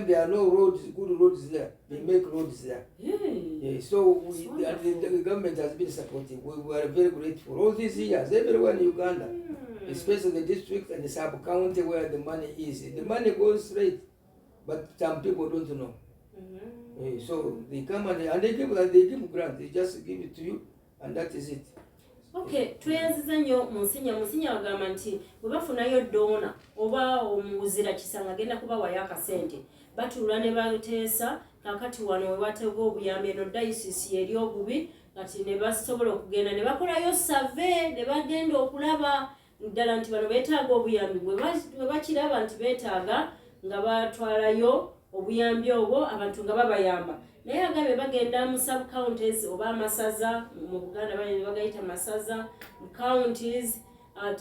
time there are no roads, good roads there. They make roads there. Yeah. So the government has been supporting. We were very grateful. All these years, everywhere in Uganda, especially the district and the sub-county where the money is. The money goes straight, but some people don't know. So they come and they give grant. They just give it to you, and that is it. Okay, tweyanziza nnyo Monsinya agamba nti bwe bafunayo dona oba omuzira kisanga agenda kubawayo akasente batuula ne bateesa kakati wano we bateeka obuyambi eno dayisisi eri obubi kati ne basobola okugenda ne bakolayo save ne bagenda okulaba ddala nti bano beetaaga obuyambi bwe bakiraba nti beetaaga nga batwalayo obuyambi obwo abantu nga babayamba naye agambye bagenda mu sub counties oba amasaza mu Buganda bagayita masaza mu counties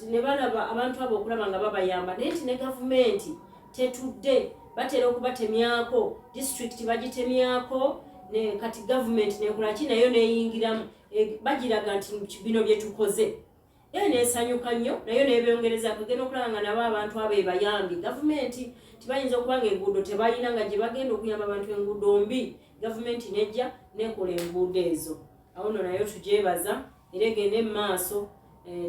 ne balaba abantu abo okulaba nga babayamba naye nti ne gavumenti tetudde batera okubatemyako district bagitemyako ne kati government nekolaki nayo neyingiramu bagiraga nti bino bye tukoze era nesanyuka nnyo nayo nebyongereza kugenda okulaba nga nabo abantu abo ebayambi gavumenti tibayinza okuba nga enguudo tebalina nga gye bagenda okuyamba abantu enguudo mbi gavumenti nejja nekola enguudo ezo awo nno nayo tugyebaza era egende mu maaso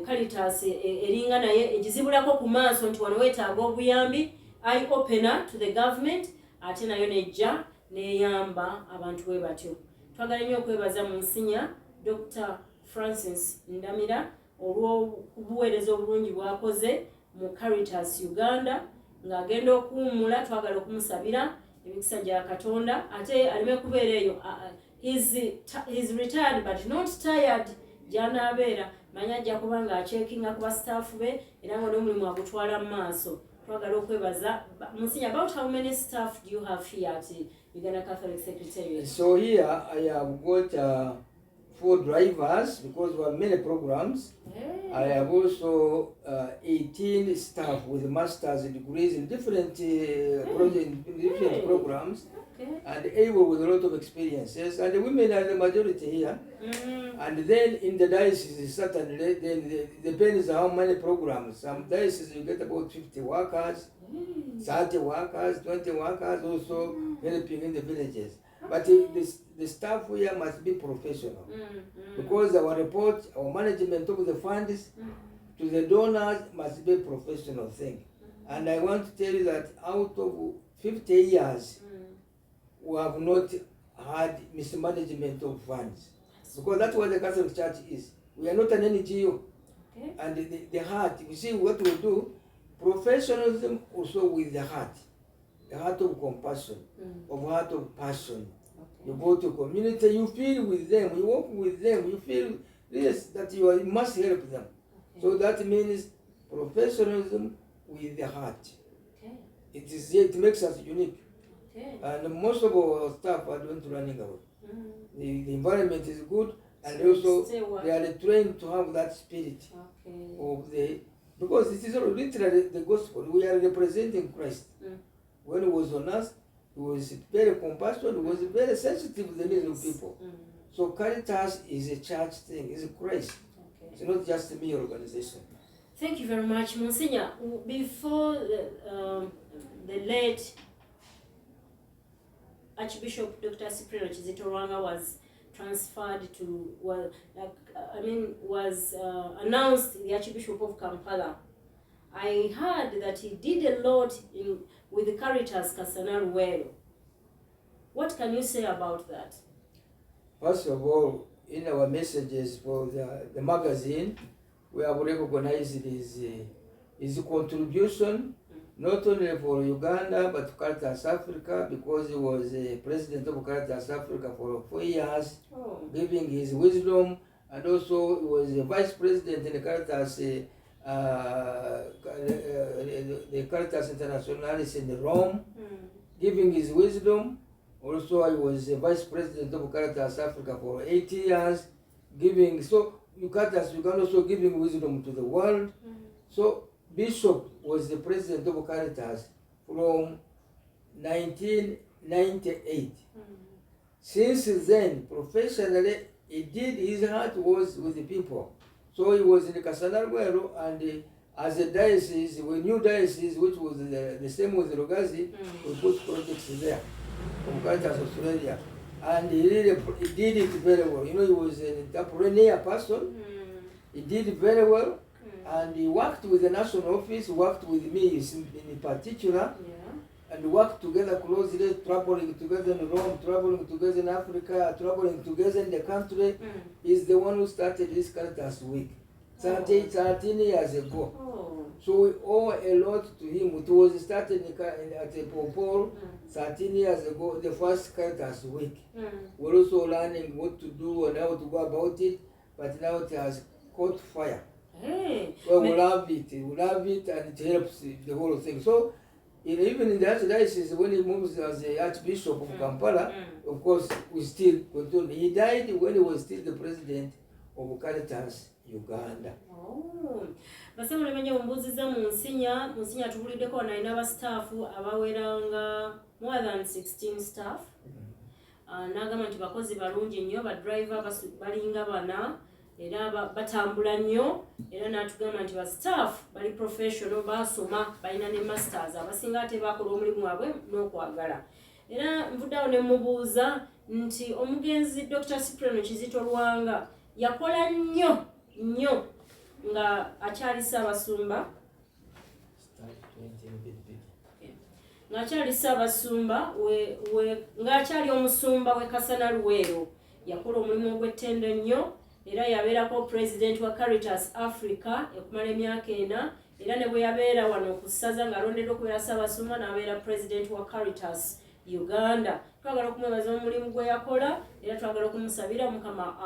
Caritas eringa naye egizibulako ku maaso nti wano weetaaga obuyambi eye opener to the government ate nayo nejja neyamba abantu bwe batyo twagala nnyo okwebaza Monsinya Dr. Francis Ndamira olw'okubuweereza obulungi bwakoze mu Caritas Uganda ng'agenda okuwummula twagala okumusabira emikisa gya Katonda ate aleme kubeera eyo he's retired but not tired gy'anaabeera manya ajja kuba ng'acekinga ku bastaafu be era nga n'omulimu agutwala mu maaso twagala okwebaza Monsinya. About how many staff do you have here at Uganda Catholic Secretariat? So here I have got 4 drivers because we have many programs. I have also 18 staff with master's degrees in different programs, and able with a lot of experiences. And the women are the majority here. And then in the diocese, certainly, then depends on how many programs. Some dioceses you get about 50 workers, 30 workers, 20 workers, also helping in the villages. But the staff here must be professional, because our report, our management of the funds to the donors must be a professional thing. And I want to tell you that out of 50 years, we have not had mismanagement of funds, because that's what the Catholic Church is. We are not an NGO. And the heart, you see what we do, professionalism also with the heart of compassion, of heart of passion. You go to community, you feel with them, you walk with them, you feel this, that you must help them. So that means professionalism with the heart. It makes us unique. And most of our staff are not running away. The environment is good, and also they are trained to have that spirit of because it is literally the gospel. We are representing Christ. When he was on us, he was very compassionate, he was very sensitive to the needs of people. So Caritas is a church thing, it's a grace. It's not just a mere organization. Thank you very much, Monsignor. Before the late Archbishop Dr. Cyprian Kizito Lwanga was transferred to, was announced the Archbishop of Kampala, I heard that he did a lot with the Caritas Kasanaruwero. What can you say about that? First of all, in our messages for the magazine, we have recognized his contribution, not only for Uganda, but Caritas Africa, because he was president of Caritas Africa for 4 years, giving his wisdom, and also he was a vice president in the Caritas, the Caritas Internationalis in Rome, giving his wisdom. Also, I was a vice president of Caritas Africa for 8 years, giving, so Caritas Uganda also giving wisdom to the world. So Bishop was the president of Caritas from 1998. Since then, professionally, he did, his heart was with the people. So he was in the Kasanaruwero, and as a diocese, we new diocese, which was the same with Rugazi, we put projects there from Caritas Australia. And he did it very well. You know, he was an entrepreneur person. He did it very well. And he worked with the national office, worked with me in particular, and worked together closely, traveling together in Rome, traveling together in Africa, traveling together in the country. He's the one who started this Caritas Week 13 years ago. So we owe a lot to him. It was started at Paul 13 years ago, the first Caritas Week. We're also learning what to do and how to go about it, but now it has caught fire. Well, we love it, and it helps the whole thing. So, even in the Archdiocese, when he moves as the Archbishop of Kampala, of course, we still continue. He died when he was still the president of Caritas Uganda. Basema lemenye ombuziza munsinya tubuliddeko wano aba staff abaweranga more than 16 staff. N'agamba nti bakozi balungi nnyo, ba driver balinga bana era batambula nnyo, era n'atugamba nti ba staff bali professional, basoma, balina ne masters, abasinga ate bakola omulimu waabwe n'okwagala. Era nvudde awo ne mubuuza nti omugenzi Dr. Cyprian Kizito Lwanga yakola nnyo nga akyali Ssaabasumba, ng'akyali Ssaabasumba ng'akyali omusumba w'e Kasana Luweero. Yakola omulimu ogw'ettendo nnyo, era yabeerako president wa Caritas Africa okumala emyaka 4, era ne bwe yabeera wano ku ssaza ng'alondeddwa okubeera Ssaabasumba n'abeera president wa Caritas Uganda. Twagala okumwebaza omulimu gwe yakola, era twagala okumusabira Mukama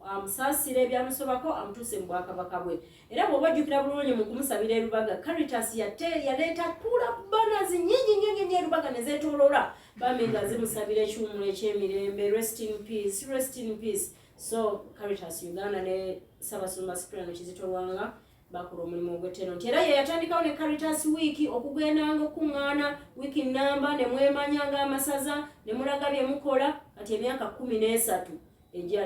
amusaasire ebyamusobako, amutuuse mu bwakabaka bwe. Era bw'obajjukira bulungi mu kumusabira e Lubaga, Caritas yaleeta tuula banners nnyingi e Lubaga ne zeetooloola bambi nga zimusabira ekiwummulo eky'emirembe, rest in peace. So Caritas Uganda ne Ssaabasumba Cyprian Kizito Lwanga bakola omulimu ogw'ettendo nti era ye yatandikawo ne Caritas Week okugendanga okuŋŋaana wiiki nnamba ne mwemanyanga amasaza ne mulaga bye mukola. Kati emyaka 13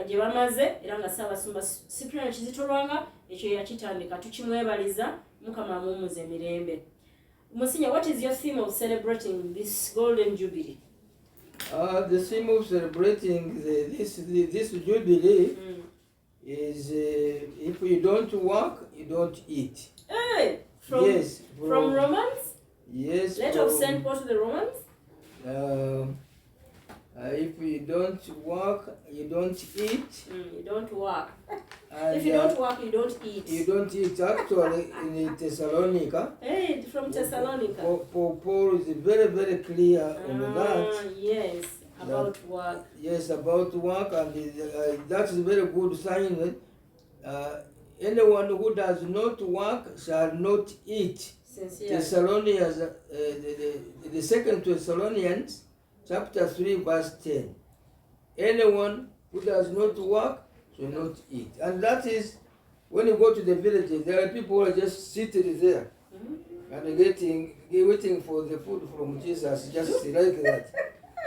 gye bamaze, era nga Ssaabasumba Cyprian Kizito Lwanga ekyo yakitandika. Tukimwebaliza, Mukama amuwummuze emirembe. Monsignor, what is your theme of celebrating this Golden Jubilee? The theme of celebrating this Jubilee is if you don't work, you don't eat. Hey, from Romans? Yes. Letter of St. Paul to the Romans? If you don't work, you don't eat. You don't work. And, if you don't work, you don't eat. You don't eat. Actually, in Thessalonica. Hey, from Thessalonica. Paul is very, very clear on that. Yes, about work. Yes, about work, and that's a very good sign. Anyone who does not work shall not eat. Thessalonians, the second Thessalonians, chapter 3, verse 10. Anyone who does not work shall not eat. And that is, when you go to the villages, there are people who are just sitting there and waiting for the food from Jesus, just like that.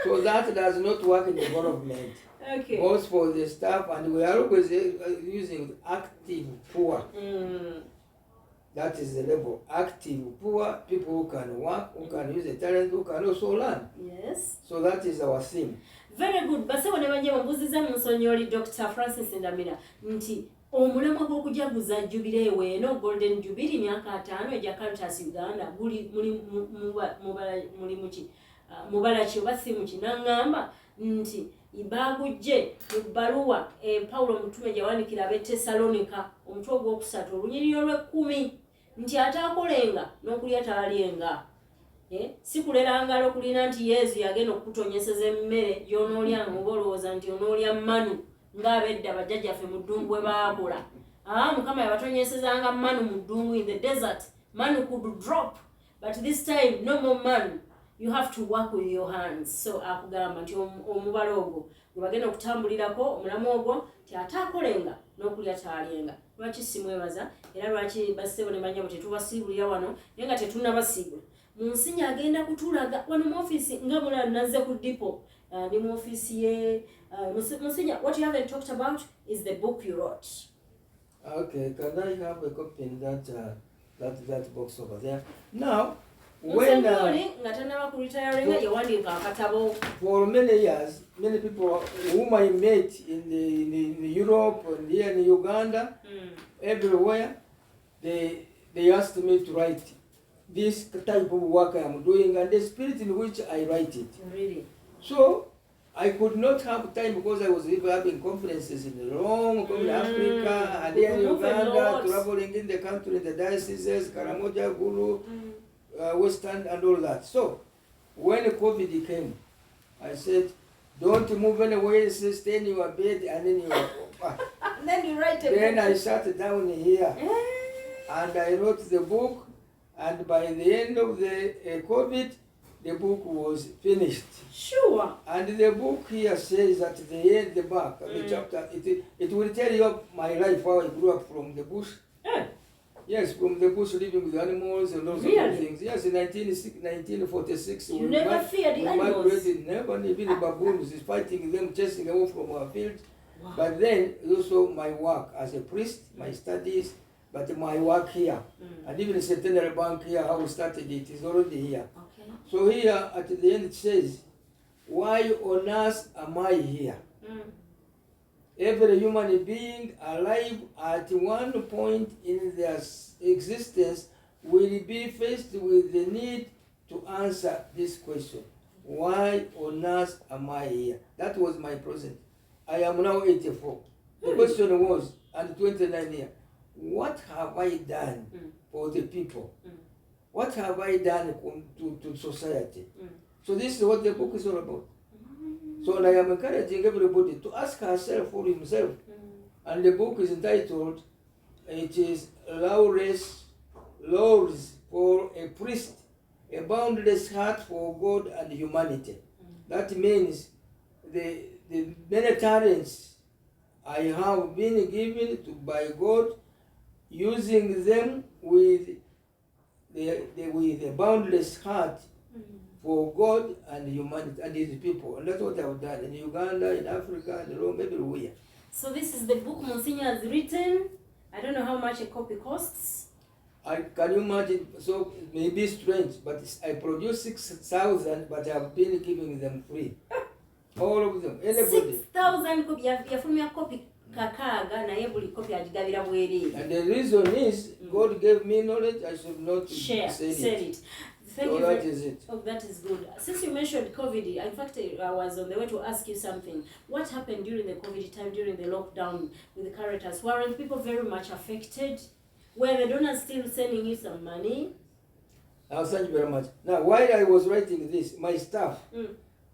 So that does not work in development. Okay. Both for the staff, and we are always using active poor. That is the level. Active poor, people who can work, who can use the talent, who can also learn. Yes. So that is our theme. Very good. Base wane banje mbuziza Musonyoli Dr. Francis Ndamira nti omulamwa gw'okujaguza Jubilee weeno Golden Jubilee myaka 5 egya Caritas Uganda guli muli muki mubala ki oba si muki n'angamba nti ibagujje mu bbaluwa Paulo Mutume gyawanikira ab'e Thessalonica omutwe ogwokusatu olunyiriro lw'10 nti ataakolenga n'okulya taalyenga. Si kulera ngalo kulina nti Yesu yagenda okutonyeseza emmere gy'onoolyanga oba olowooza nti onoolya manu ng'abedda bajjajjaffe mu ddungu bwe baakola. Mukama yabatonyesezanga manu mu ddungu in the desert. Manu could drop, but this time no more manu. You have to work with your hands. So akugamba nti omubala ogwo gwe bagenda okutambulirako omulamu ogwo nti ataakolenga n'okulya taalyenga. Lwaki simwebaza era lwaki bassebo ne banyabo tetubasiibulira wano naye nga tetunnabasiibula. Monsinya agenda kutulaga wano mu office nga mula nazze ku dipo ndi mu office ye Monsinya, what you haven't talked about is the book you wrote. Okay, can I have a copy in that that box over there. Now, when for many years, many people whom I met in Europe and here in Uganda, everywhere, they asked me to write this type of work I am doing and the spirit in which I write it. Really? So I could not have time because I was having conferences in Rome, in Africa, and here in Uganda, traveling in the country, in the dioceses, Karamoja, Gulu, Western, and all that. So when COVID came, I said, don't move anywhere, stay in your bed and in your and then you write a Then book. I sat down here and I wrote the book, and by the end of the COVID, the book was finished. Sure. And the book here says at the end, the back, the chapter, it will tell you my life, how I grew up from the bush. Yes, from the bush, living with animals and all sorts of things. Yes, in 1946, you never feared the animals? Migrated, never, even the baboons, fighting them, chasing them away from our field. Wow. But then, also my work as a priest, my studies, but my work here. And even the Centenary Bank here, how we started it, is already here. Okay. So here, at the end, it says, why on earth am I here? Every human being alive at one point in their existence will be faced with the need to answer this question. Why on earth am I here? That was my present. I am now 84. The question was, and 29 years, what have I done for the people? What have I done to society? So this is what the book is all about. So I am encouraging everybody to ask herself for himself. And the book is entitled, it is Laws for a Priest, a Boundless Heart for God and Humanity. That means the many talents I have been given by God, using them with a boundless heart for God and humanity and His people. And that's what I've done in Uganda, in Africa, in Rome, everywhere. So this is the book Monsignor has written. I don't know how much a copy costs. Can you imagine? So it may be strange, but I produced 6,000, but I've been giving them free. All of them, anybody. 6,000 copies. You have from your copy. And the reason is, God gave me knowledge, I should not sell it. Thank so you. That is it. Oh, that is good. Since you mentioned COVID, in fact, I was on the way to ask you something. What happened during the COVID time, during the lockdown with the Caritas? Weren't people very much affected? Were the donors still sending you some money? Thank you very much. Now, while I was writing this, my staff,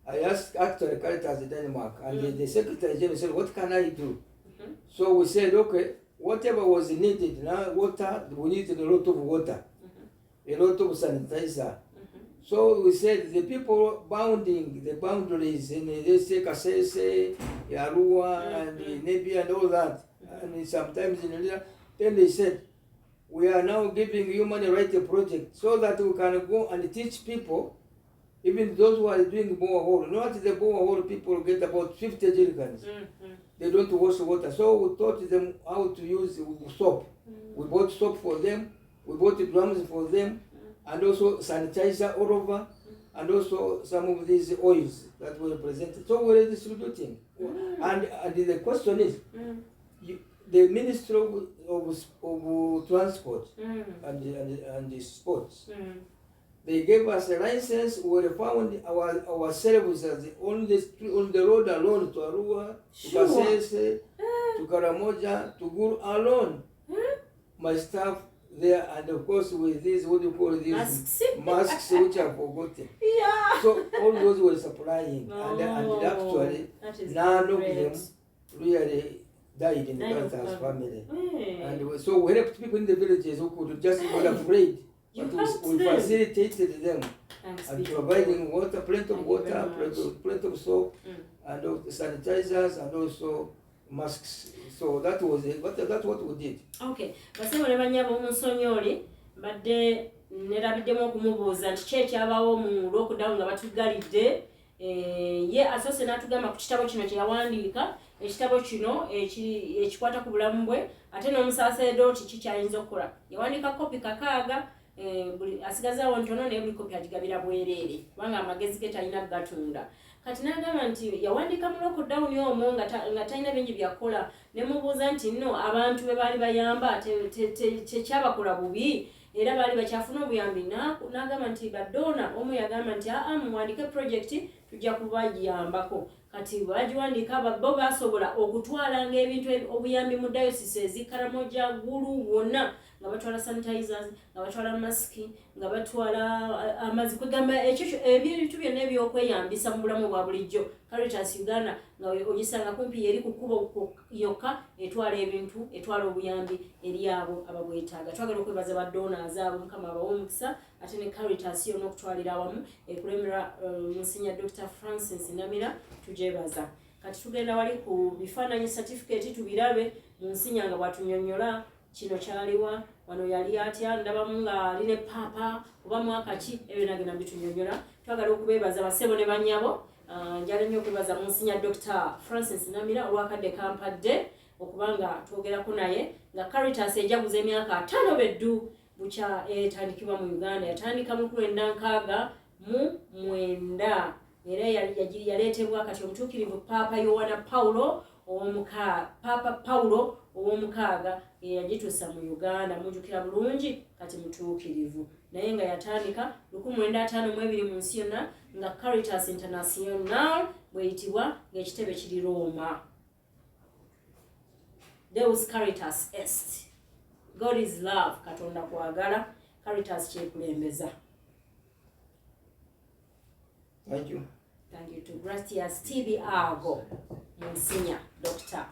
I asked actually Caritas in Denmark, and the Secretary General said, what can I do? So we said, okay, whatever was needed, now water, we needed a lot of water, a lot of sanitizer. So we said, the people bounding the boundaries in Kasese, Yarua, and Nebi, and all that, and sometimes in India, then they said, we are now giving human rights project so that we can go and teach people, even those who are doing borehole. Not the borehole people get about 50 jerrycans. They don't wash water. So we taught them how to use soap. We bought soap for them. We bought drums for them. And also sanitizer all over. And also some of these oils that were presented. So we're distributing. And the question is, the Ministry of Transport and the Sports, they gave us a license. We found ourselves as on the road alone to Arua, to Kasese, to Karamoja, to Guru alone. My staff there, and of course with these, what do you call these? Masks which are forgotten. Yeah. So all those were supplying, and actually none of them really died in the Caritas family. And so we helped people in the villages who could just be afraid. But we facilitated them and providing water, plenty of water, plenty of soap, and sanitizers, and also masks. So that was it. That's what we did. Okay. Basebole banyabo Monsignori badde nerabiddemu okumubuuza nti ki ekyabawo mu lockdown nga batugalidde ye asose n'atugamba ku kitabo kino kye yawandiika ekitabo kino ekikwata ku bulamu bwe ate n'omusaaseredooti kikyayinza okukola yawandiika kopi 6 asigazaawo ntono naye buli kopi agigabira bwereere kubanga amagezi ge talina gatunda kati n'agamba nti yawandiika mu lockdown omwo nga talina bingi byakola ne mubuuza nti nno abantu be baali bayamba tekyabakola bubi era baali bakyafuna obuyambi n'agamba nti badoona omu yagamba nti muwandike projekiti tujja kubayambako kati bagiwandiika bo basobola okutwalanga ebintu obuyambi mu dayosisi ezikaramoja gulu wonna nga batwala sanitizers nga batwala masiki nga batwala amazzi kwegamba ebintu byonna ebyokweyambisa mu bulamu bwa bulijjo Caritas Uganda nga ogisanga kumpi eri ku kkubo yokka etwala ebintu etwala obuyambi eri abo ababwetaaga twagala okwebaza badonors abo mukama abawe omukisa ate ne Caritas yonna okutwalira awamu ekulembera Monsignor Dr. Francis Namira tujebaza kati tugenda wali ku bifaananyi certificate tubirabe Monsignor nga bwatunyonnyola kino kyaliwa wano yali atya ndabamu nga ali ne papa oba mwaka ki ebyo nagenda bitunyonnyola twagala okubeebaza basebo ne bannyabo njala nnyo okwebaza Monsignor Dr. Francis Namira olwakadde kampadde okubanga twogerako naye nga Caritas ejaguza emyaka 5 beddu bukya etandikibwa mu Uganda yatandika mu 1909 era yaleetebwa kati omutuukirivu Papa Yohana Paulo Papa Paulo ow'omukaaga yagituusa mu Uganda mujjukira bulungi kati mutuukirivu naye nga yatandika 1952 mu nsi yonna nga Caritas International bweyitibwa ng'ekitebe kiri Roma. Deus Caritas Est. God is love. Katonda kwagala. Caritas kyekulembeza. Thank you. Thank you to Gracias TV Ago, Monsignor Dr.